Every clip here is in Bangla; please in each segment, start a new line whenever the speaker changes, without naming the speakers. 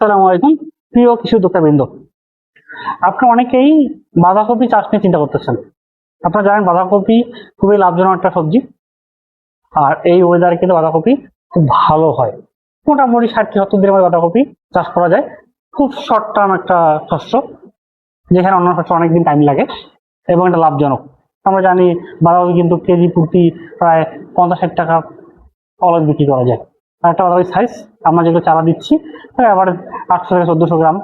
আসসালামু আলাইকুম প্রিয় কৃষি উদ্যোক্তাবৃন্দ। আপনারা অনেকেই বাঁধাকপি চাষ নিয়ে চিন্তা করতেছেন। আপনারা জানেন বাঁধাকপি খুবই লাভজনক একটা সবজি, আর এই ওয়েদারে কিন্তু বাঁধাকপি খুব ভালো হয়। মোটামুটি 60-70 দিনের মধ্যে বাঁধাকপি চাষ করা যায়। খুব শর্ট টার্ম একটা শস্য, যেখানে অন্য শস্য অনেকদিন টাইম লাগে এবং এটা লাভজনক। আমরা জানি বাঁধাকপি কিন্তু কেজি প্রতি প্রায় 50-60 টাকা অলস বিক্রি করা যায়। আর একটা বাঁধাকপি সাইজ আমরা যেগুলো চারা দিচ্ছি আবার 800 থেকে 1400 গ্রাম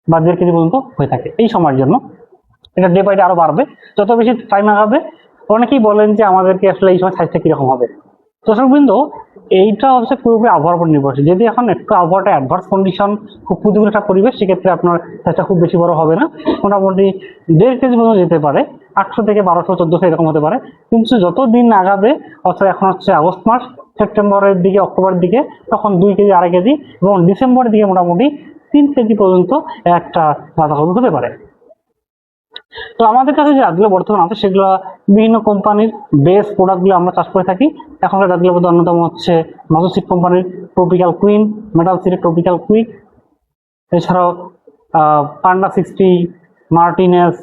বা 1.5 কেজি পর্যন্ত হয়ে থাকে। এই সময়ের জন্য এটা ডে বাই ডে আরো বাড়বে যত বেশি টাইম আগাবে। অনেকেই বলেন যে আমাদেরকে আসলে এই সময় সাইজটা কিরকম হবে। দর্শকবৃন্দ, এইটা হচ্ছে পুরোপুরি আবহাওয়ার উপর নির্ভরশীল। যদি এখন একটু আবহাওয়াটা অ্যাডভার্স কন্ডিশন, খুব প্রতিকূল একটা পরিবেশ, সেক্ষেত্রে আপনার সাইজটা খুব বেশি বড় হবে না, মোটামুটি 1.5 কেজি পর্যন্ত যেতে পারে, 800 থেকে 1200 1400 এরকম হতে পারে। কিন্তু যত দিন আগাবে, অর্থাৎ এখন হচ্ছে আগস্ট মাস, সেপ্টেম্বরের দিকে অক্টোবরের দিকে তখন 2 কেজি 2.5 কেজি এবং ডিসেম্বরের দিকে মোটামুটি 3 কেজি পর্যন্ত একটা বাঁধাকপি হতে পারে। তো আমাদের কাছে যে জাতগুলো বর্তমানে আছে সেগুলো বিভিন্ন কোম্পানির বেস প্রোডাক্টগুলো আমরা চাষ করে থাকি। এখনকার জাতগুলোর মধ্যে অন্যতম হচ্ছে মাজুসিড কোম্পানির ট্রপিক্যাল কুইন, মেটাল সিডের ট্রপিক্যাল কুইক, এছাড়াও পান্ডা 60, মার্টিনেস,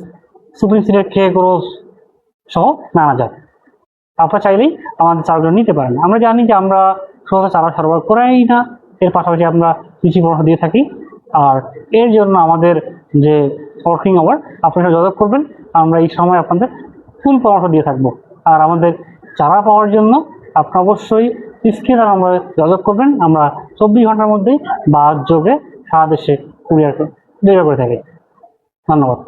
সুপ্রিম সিডের কে ক্রস সহ নানা জাত। আপনারা চাইলেই আমাদের চারাগুলো নিতে পারেন। আমরা জানি যে আমরা শুধু চারা সরবরাহ করাই না, এর পাশাপাশি আমরা কৃষি পরামর্শ দিয়ে থাকি। আর এর জন্য আমাদের যে ওয়ার্কিং আওয়ার, আপনারা যোগাযোগ করবেন, আমরা এই সময় আপনাদের ফুল পরামর্শ দিয়ে থাকবো। আর আমাদের চারা পাওয়ার জন্য আপনারা অবশ্যই স্ক্রিনে আমরা যোগাযোগ করবেন। আমরা 24 ঘন্টার মধ্যেই বাস যোগে সারা দেশে কুরিয়ার ডেলিভারি করে থাকি। ধন্যবাদ।